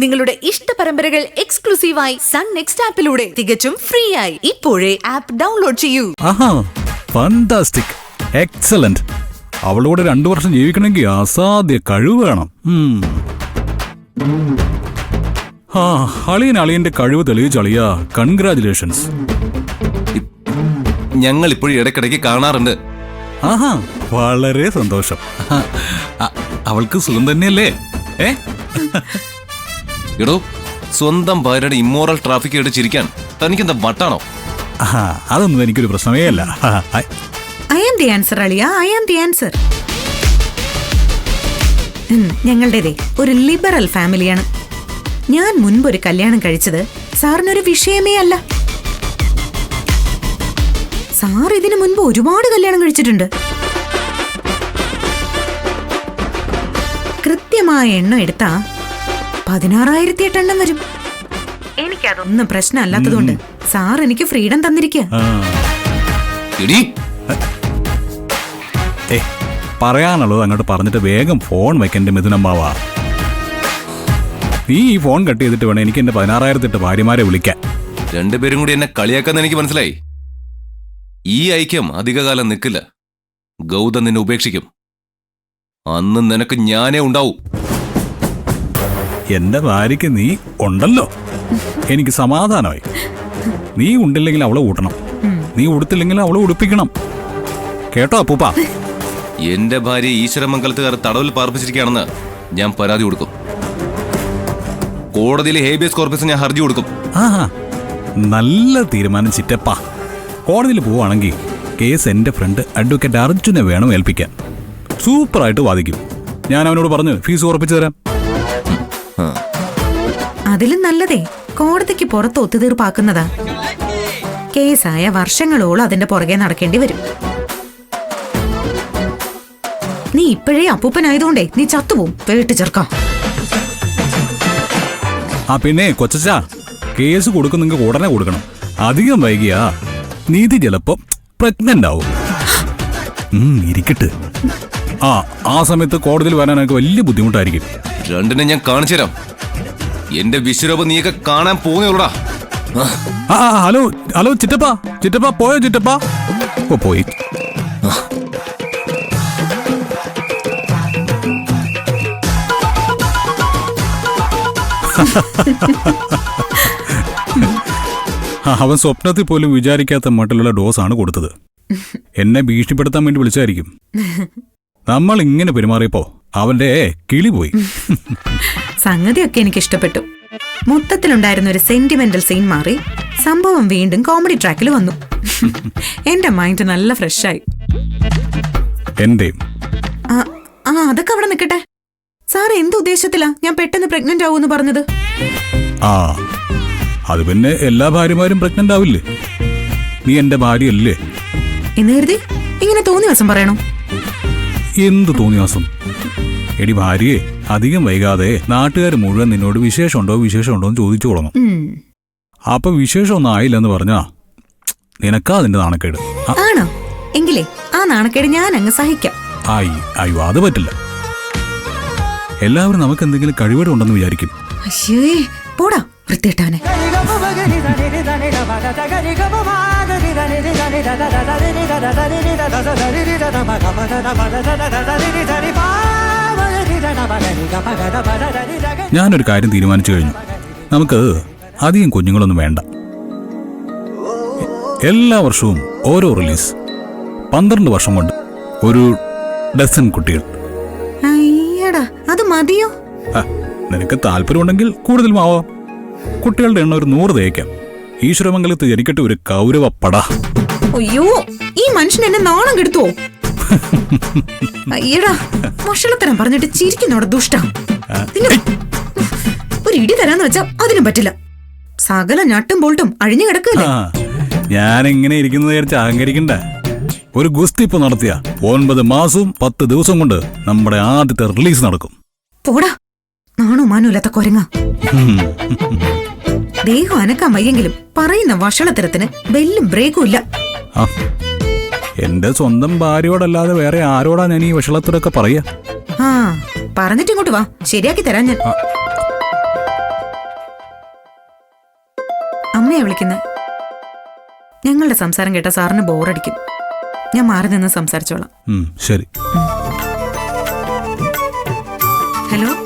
നിങ്ങളുടെ ഇഷ്ട പരമ്പരകൾ എക്സ്ക്ലൂസീവായി സൺ നെക്സ്റ്റ് ആപ്പിലൂടെ തികച്ചും ഫ്രീ ആയി ഇപ്പോഴേ ആപ്പ് ഡൗൺലോഡ് ചെയ്യൂ. ആഹാ, ഫാന്റാസ്റ്റിക്, എക്സലന്റ്. അവളോട് 2 വർഷം ജീവിക്കണമെങ്കിൽ അസാധ്യ കഴിവ് വേണം. അളിയന്റെ കഴിവ് തെളിയിച്ചളിയാ. കൺഗ്രാചുലേഷൻസ്. ഞങ്ങൾ ഇപ്പോഴും ഇടയ്ക്കിടയ്ക്ക് കാണാറുണ്ട്. ആഹാ, വളരെ സന്തോഷം. അവൾക്ക് സുഖം തന്നെയല്ലേ? എടോ, സ്വന്തം ഭാര്യയുടെ ഇമ്മോറൽ ട്രാഫിക് ആയിട്ട് ചിരിക്കാൻ തനിക്കെന്താ വട്ടാണോ? അതൊന്നും എനിക്കൊരു പ്രശ്നമേ അല്ല. ഐ ആം ദി ആൻസർ അളിയ, ഐ ആം ദി ആൻസർ. ഞങ്ങളുടേതേ ഒരു ലിബറൽ ഫാമിലിയാണ്. ഞാൻ മുൻപൊരു കല്യാണം കഴിച്ചത് സാറിനൊരു വിഷയമേ അല്ല. സാർ ഇതിനു മുൻപ് ഒരുപാട് കല്യാണം കഴിച്ചിട്ടുണ്ട്. കൃത്യമായ എണ്ണം എടുത്താ 16,008 എണ്ണം വരും. എനിക്കതൊന്നും പ്രശ്നമല്ലാത്തതുകൊണ്ട് സാർ എനിക്ക് ഫ്രീഡം തന്നിരിക്കുക. പറയാനുള്ളത് അങ്ങോട്ട് പറഞ്ഞിട്ട് വേഗം ഫോൺ വെക്കണ്ട മിഥുനമ്മാവാ. നീ ഈ ഫോൺ കട്ട് ചെയ്തിട്ട് വേണം എനിക്ക് എന്റെ 16,008 ഭാര്യമാരെ വിളിക്കാൻ. രണ്ടുപേരും കൂടി എന്നെ കളിയാക്കാന്ന് എനിക്ക് മനസ്സിലായി. ഈ ഐക്യം അധികകാലം നിൽക്കില്ല. ഗൗതം നിന്നെ ഉപേക്ഷിക്കും. അന്ന് നിനക്ക് ഞാനേ ഉണ്ടാവൂ. എന്റെ ഭാര്യയ്ക്ക് നീ ഉണ്ടല്ലോ, എനിക്ക് സമാധാനമായി. നീ ഉണ്ടില്ലെങ്കിൽ അവളെ ഊട്ടണം, നീ ഉടുത്തില്ലെങ്കിൽ അവളെ ഉടുപ്പിക്കണം. കേട്ടോ അപ്പൂപ്പ? എന്റെ ഭാര്യ ഈശ്വരമംഗലത്തുകാർ തടവിൽ പാർപ്പിച്ചിരിക്കുകയാണെന്ന് ഞാൻ പരാതി കൊടുക്കും. കോടതിയിൽ ഹേബിയസ് കോർപ്പസ് ഞാൻ ഹർജി കൊടുക്കും. നല്ല തീരുമാനം ചിറ്റപ്പ. കോടതിയിൽ പോവുകയാണെങ്കിൽ കേസ് എന്റെ ഫ്രണ്ട് അഡ്വക്കേറ്റ് അർജുനെ വേണം ഏൽപ്പിക്കാൻ. സൂപ്പറായിട്ട് വാദിക്കും. ഞാൻ അവനോട് പറഞ്ഞു ഫീസ് ഉറപ്പിച്ചു തരാം. അതിലും നല്ലതേ കോടതിക്ക് പുറത്ത് ഒത്തുതീർപ്പാക്കുന്നതാ. കേസായ വർഷങ്ങളോളം അതിന്റെ പുറകെ നടക്കേണ്ടി വരും. നീ ഇപ്പോഴേ അപ്പൂപ്പനായതുകൊണ്ടേ നീ ചത്തുപോവും. വേട്ട് ചേർക്കാം. പിന്നെ കൊച്ചാ, കേസ് കൊടുക്കുന്നെങ്കിൽ ഉടനെ കൊടുക്കണം. അധികം വൈകിയാ നീതി ചിലപ്പോ പ്രഗ്നന്റ് ആവും. ഇരിക്കട്ടെ. ആ സമയത്ത് കോടതിയിൽ വരാനൊക്കെ വലിയ ബുദ്ധിമുട്ടായിരിക്കും. രണ്ടിനെ ഞാൻ കാണിച്ചു തരാം. എന്റെ വിശ്വരൂപം നീയൊക്കെ കാണാൻ പോകുന്നേടാ. ഹലോ ഹലോ, ചിറ്റപ്പ പോയോ? ചിറ്റപ്പ പോയി. അവൻ സ്വപ്നത്തിൽ പോലും വിചാരിക്കാത്ത മട്ടിലുള്ള ഡോസാണ് കൊടുത്തത്. എന്നെ ഭീഷണിപ്പെടുത്താൻ വേണ്ടി വിളിച്ചായിരിക്കും. നമ്മൾ ഇങ്ങനെ പെരുമാറിയപ്പോ അവന്റെ കിളി പോയി. സംഗതിയൊക്കെ എനിക്ക് ഇഷ്ടപ്പെട്ടു. മൊത്തത്തിലുണ്ടായിരുന്ന ഒരു സെന്റിമെന്റൽ സീൻ മാറി സംഭവം വീണ്ടും കോമഡി ട്രാക്കിൽ വന്നു. എന്റെ മൈൻഡ് നല്ല ഫ്രഷായി. എന്റെയും. അതൊക്കെ അവിടെ നിൽക്കട്ടെ. സാർ എന്ത് ഉദ്ദേശത്തിലാ ഞാൻ പെട്ടെന്ന് പ്രഗ്നന്റ് ആവൂന്ന് പറഞ്ഞത്? അത് പിന്നെ എല്ലാ ഭാര്യമാരും പ്രഗ്നന്റ് ആവില്ലേ? നീ എന്റെ ഭാര്യയല്ലേ എന്ന് കരുതി ഇങ്ങനെ തോന്നിവാസം പറയണോ? എന്ത് തോന്നിവാസം? എടി ഭാര്യയെ, അധികം വൈകാതെ നാട്ടുകാർ മുഴുവൻ നിന്നോട് വിശേഷമുണ്ടോ എന്ന് ചോദിച്ചു തുടങ്ങും. അപ്പൊ വിശേഷമൊന്നും ആയില്ലെന്ന് പറഞ്ഞാ നിനക്കാ അതിന്റെ നാണക്കേട്. ആണോ? എങ്കിലേ ആ നാണക്കേട് ഞാൻ അങ്ങ് സഹിക്കാം. അയ്യോ, അത് പറ്റില്ല. എല്ലാവരും നമുക്ക് എന്തെങ്കിലും കഴിവേടുണ്ടെന്ന് വിചാരിക്കും. അയ്യേ, പോടാ വൃത്തിയിട്ടവനെ. ഞാനൊരു കാര്യം തീരുമാനിച്ചു കഴിഞ്ഞു. നമുക്ക് അധികം കുഞ്ഞുങ്ങളൊന്നും വേണ്ട. എല്ലാ വർഷവും ഓരോ റിലീസ്. 12 വർഷം കൊണ്ട് ഒരു ഡസൻ കുട്ടികൾ. അയ്യടാ, അത് മതിയോ? നിനക്ക് താല്പര്യമുണ്ടെങ്കിൽ കൂടുതൽ ആവാം. കുട്ടികളുടെ എണ്ണം ഒരു 100 തേക്കാം. ഈശ്വരമംഗലത്ത് ജനിക്കട്ടെ ഒരു കൗരവപ്പട. അയ്യോ, ഈ മനുഷ്യൻ എന്നെ നാണം കെടുത്തുവോ? അയ്യടാ, വഷളത്തരം പറഞ്ഞിട്ട് ചിരിക്കുന്നോടെ ദുഷ്ട. ഒരു ഇടി തരാന്ന് വെച്ചാ അതിനും പറ്റില്ല. സകല നട്ടും ബോൾട്ടും അഴിഞ്ഞു കിടക്കില്ല. ഞാൻ എങ്ങനെ ഇരിക്കുന്നത് വിചാരിച്ച് അഹങ്കരിക്കണ്ട. ഒരു ഗുസ്തി ഇപ്പൊ നടത്തിയ 9 മാസവും 10 ദിവസം കൊണ്ട് നമ്മുടെ ആദ്യത്തെ റിലീസ് നടക്കും. പോടാ, നാണോ മാനൂല്ലാത്ത കൊരങ്ങ. ദേഹം അനക്കാൻ വയ്യെങ്കിലും പറയുന്ന വഷളത്തരത്തിന് ബെല്ലും ബ്രേക്കും ഇല്ല. എന്റെ സ്വന്തം ഭാര്യയോടല്ലാതെ വേറെ ആരോടാ ഞാൻ ഈ വഷളത്തരൊക്കെ പറയാ? പറഞ്ഞിട്ട് ഇങ്ങോട്ട് വാ, ശരിയാക്കി തരാൻ ഞാൻ. അമ്മയെ വിളിക്കുന്നത്. ഞങ്ങളുടെ സംസാരം കേട്ട സാറിന് ബോറടിക്കും. ഞാൻ മാറി നിന്ന് സംസാരിച്ചോളാം. ശരി. ഹലോ,